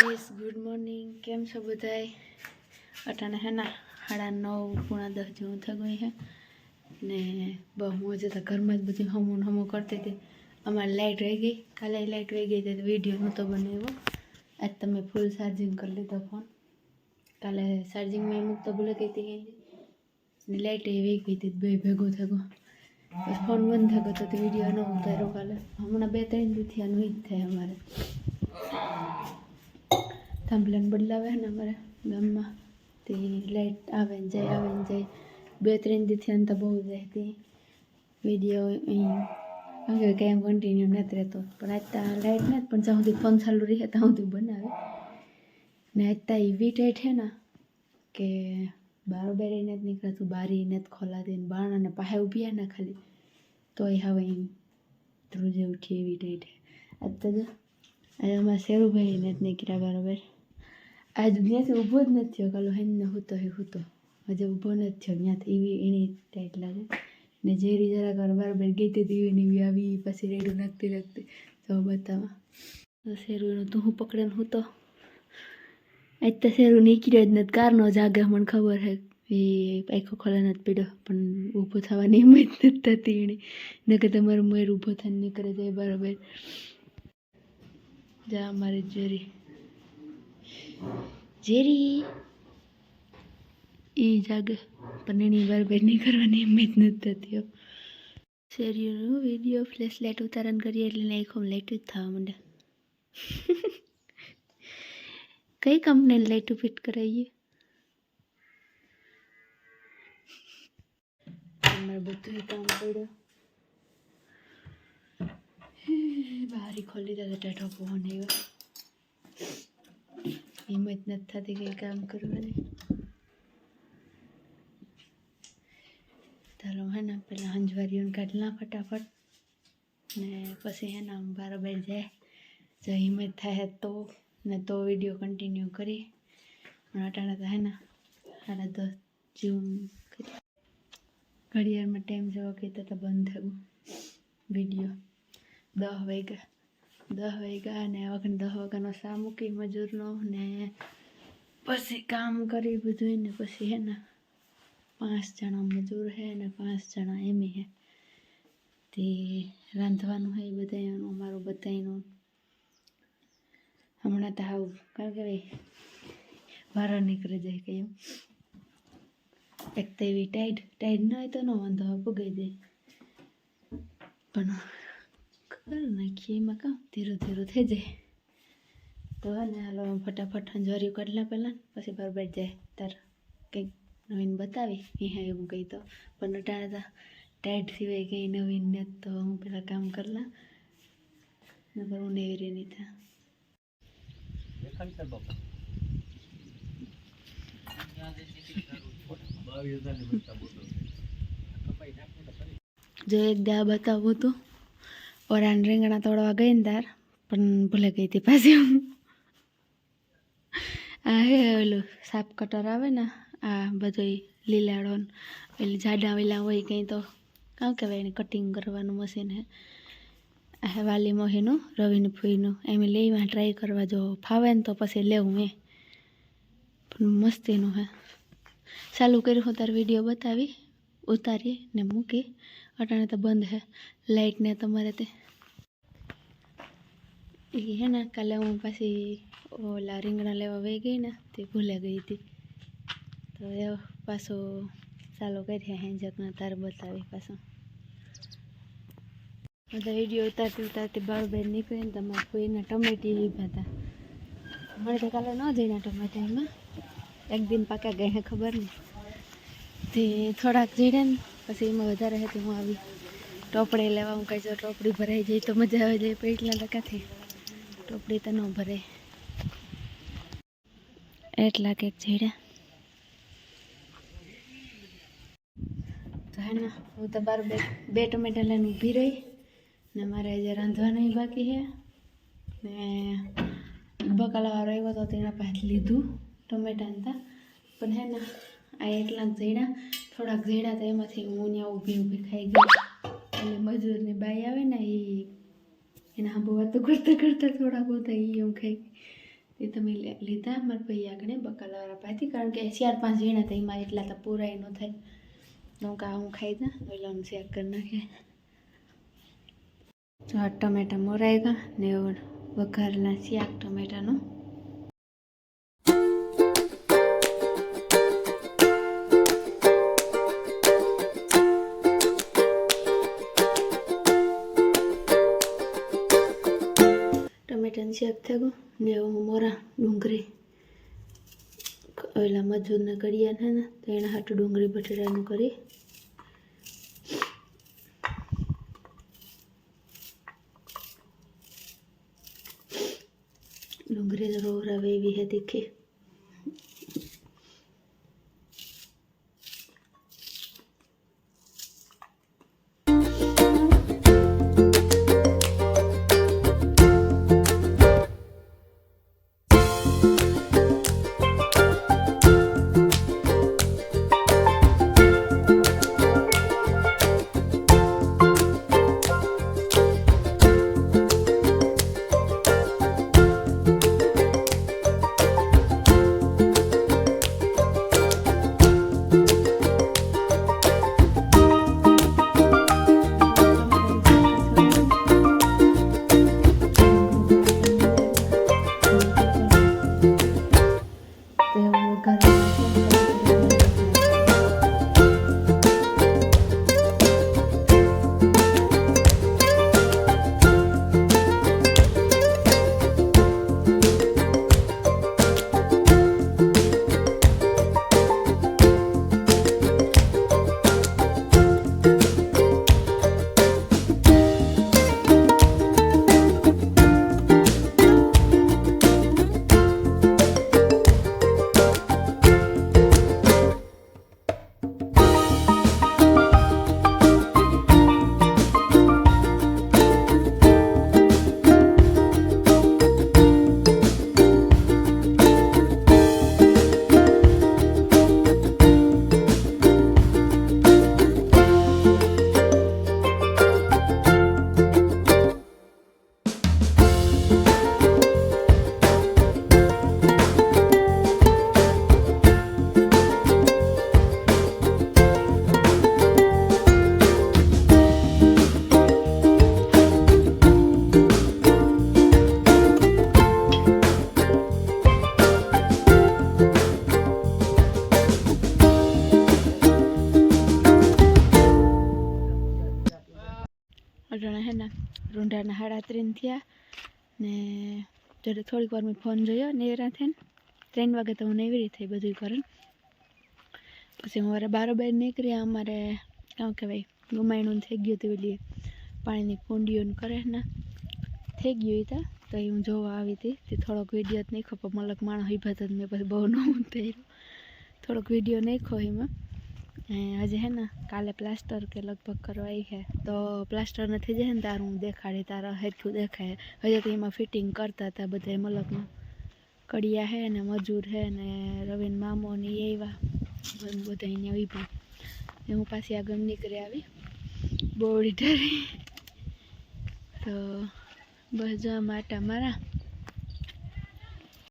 Guys good morning केम छो बधाई अटाने है ना 9:30 पौना 10 जेवुं थई गयुं है ने बहु जे घर में ज बधुं हमू करती थी। अमारी लाइट वही गई, काले लाइट वही गई तो वीडियो नहोतो बनाव्यो। आज तो मैं फूल चार्जिंग कर लीधो फोन, काले चार्जिंग में मूकता भूली गई थी, लाइट वही गई थी, बे भेगो थई गयो। बस फोन बंद थई गयो तो वीडियो न उतार्यो काले। हमणां 2-3 दी थी नुई ज थाय अमारे थांभलाने बदलावे है अमारे गाम में ते लाइट आवे ने जाए 2-3 दी थी तो बहुत रहती वीडियो अहीं कहीं कंटिन्यू नहीं रहतो। पण आज लाइट नहीं, पण ज्यां सुधी फोन चालू रहे त्यां सुधी बनावे ने। आज तो एवी टाइट है ना कि बराबर नहीं निकलतुं, बारी नहीं खोलाती, बारણા ने पाहे ऊभी है ना खाली तो हवे ध्रुजे उठी एवी टाइट है। आज तो आज अमारा शेरू भाई नहीं निकळ्या बराबर। आज ત્યાંથી ઊભો જ નથી થયો, કાલો હેન્ને હૂતો હજુ ઊભો નથી થયો ત્યાંથી, એવી એની ટાઈટ લાગે ને। જેરી જરાક વાર બરાબર ગઈ હતી એવી ને એવી આવી, પછી રેડું નાખતી તો બતાવવા તો શેરુનું તું હું પકડે હૂતો। આજ તો શેરુ નીકળ્યો જ નથી, કારનો જાગે મને ખબર હે, એ આખો ખોલે નથી પીડ્યો, પણ ઊભો થવાની હિંમત નથી થતી એની, નકર તમારું મયુર ઊભો થઈને નીકળે જાય બરાબર। જા અમારી जेरी ई जागे पण एनी बराबर नहीं करवानी हिम्मत नहीं थती। शेरियों वीडियो फ्लेश लाइट उतारण करिए એટલે આંખોમાં લાઈટ જ થવા માંડે। કઈ કંપનીની લાઈટ ફિટ કરાવીએ? અમારે બધું કામ પડ્યું, બારી ખોલી દે ટાઢો પવન આવ્યો, हिम्मत नहीं थती कई काम करवानी। चलो है ना पहला हंजवारियों काढला फटाफट ने पछी है ना बराबर जाए जो हिम्मत थाय तो ने तो वीडियो कंटिन्यू करी। अटाणे तो है ना 10:30 जेवुं घड़ियाळ में टाइम जवा कहता तो बंद थई वीडियो। 10 वाग्या ने वखन 10 वाग्यानो सा मूकी मजूरनो ने पछी काम करी बधुं ने पछी है ना 5 जणा मजूर है ने 5 जणा एमी है ते रांधवानुं है बधायनुं अमारुं बधायनुं। हमणां तो हाव कारण के वारा निकळी जाय के एम एक तो एवी टाइट न होय तो न वांधो पुगाई जाय, पण कर नाखीए एमां काम धीरे धीरे थई जाय तो है ने। हालो फटाफट हंजवारियों काढला पहला पछी बराबर जाए तार कंईक नवीन बतावी यहाँ एवं कही तो, पण अटाणे तो टाइट सिवाय कई नवीन नहीं तो हूँ पहला काम करला नकर हूँ नेवरी नहीं था। जो एक दा बतावुं तो और आन રીંગણા तोड़वा गई ने तार पण भूले गई थी पाછી। आ हे ओलू साप कटर आवे ने आ बधुंय લીલાડો એટલે જાડા વેલા હોય કંઈ તો કાં કહેવાય એને કટિંગ કરવાનું મશીન હે આ હે વાલી મોહીનું રવિની ફૂઈનું એમ લેવા ટ્રાય કરવા જો ફાવે ને તો પછી લેવું એ પણ મસ્તીનું હે। ચાલુ કર્યું હું તાર વિડીયો બતાવી ઉતારીએ ને મૂકી। અટાણે તો બંધ હે લાઇટ ને તમારે તે એ હે ને કાલે હું પાછી ઓલા રીંગણા લેવા વહી ગઈ ને તે ભૂલે ગઈ હતી तो ये पासो चालू करिए हेंजकना तार बतावी पासो बधा वीडियो उतारती बराबर निकळे ने तमारे कोईना टमेटी वीभा था मळे तो काले न जईना टमाटा एमां एक दिन पाका गए हैं खबर नहीं ते थोड़ाक जईडे ने पछी एमां वधारे हती हूँ आवी टोपड़ी लेवा हूँ कई जो टोपड़ी भराई जाए तो मजा आवे जाए पण એટલા ટકાથી टोपड़ी तो न भराय એટલા केक जईड्या तो है ना। हूँ तो बराबर 2 टमेटा लईने ऊभी रही ने मारे अजे रांधवानुं बाकी है ने बकालावाळो आव्यो तो तेना पासे लीधुं टमेटा ने ता पण है ना आ एकला जईड़ा थोड़ाक जईड़ा तो एमांथी हूँ त्यां ऊभी ऊभी खाई गई એટલે મજૂરની બાઈ આવે ને એ એના હાંભું વાતો કરતા કરતા થોડા બોતા એ હું ખાઈ ગઈ એ તમે લીધા મારા ભાઈ આગળ બકાલાવાળા પાસેથી, કારણ કે 4-5 ઝીણા હતા, એમાં એટલા તો પૂરાય ન થાય. હું ખાઈ દઉં ઓલાનું શેક કરી નાખે. આ ટમેટા મોરાઈ ગયા ને વઘારના શાક ટમેટાનું. ટમેટાનું શાક થઈ ગયું ને મોરા ડુંગળી ઓલા મજૂરના કડિયા છે ને તો એના હાટું ડુંગળી બટેટાનું કરી. ડુંગળી રોવરાવે એવી હે તીખી. અટાણા હે ને રૂંઢાના 3:30 થયા ને જ્યારે થોડીક વાર મેં ફોન જોયો નેરા થઈને 3 વાગે તો હું નેવરી થઈ બધું કરીને. પછી મારે બારોબાર નીકળ્યા. અમારે શું કહેવાય ગુમાયણું થઈ ગયું હતું ઓલી પાણીની કુંડીઓનું કરે ને થઈ ગયું તો એ હું જોવા આવી હતી. તે થોડોક વિડીયો જ નાખ્યો પણ મલક માણસ હિભા તો મેં પછી બહુ ન ઉતાર્યો. થોડોક વિડીયો નાખ્યો એમાં. હજી હે ને કાલે પ્લાસ્ટર કે લગભગ કરવા આવી છે તો પ્લાસ્ટર નથી જાય ને તારું હું દેખાડી તારા હરખું દેખાય. હજી તો એમાં ફિટિંગ કરતા હતા બધા મલકમાં કડિયા હે ને મજૂર હે ને રવિન મામો ને એવા બધા અહીંયા ઉભા. હું પાછી આગળ નીકળી આવી બોડી ઢરી તો બસ જો માટા મારા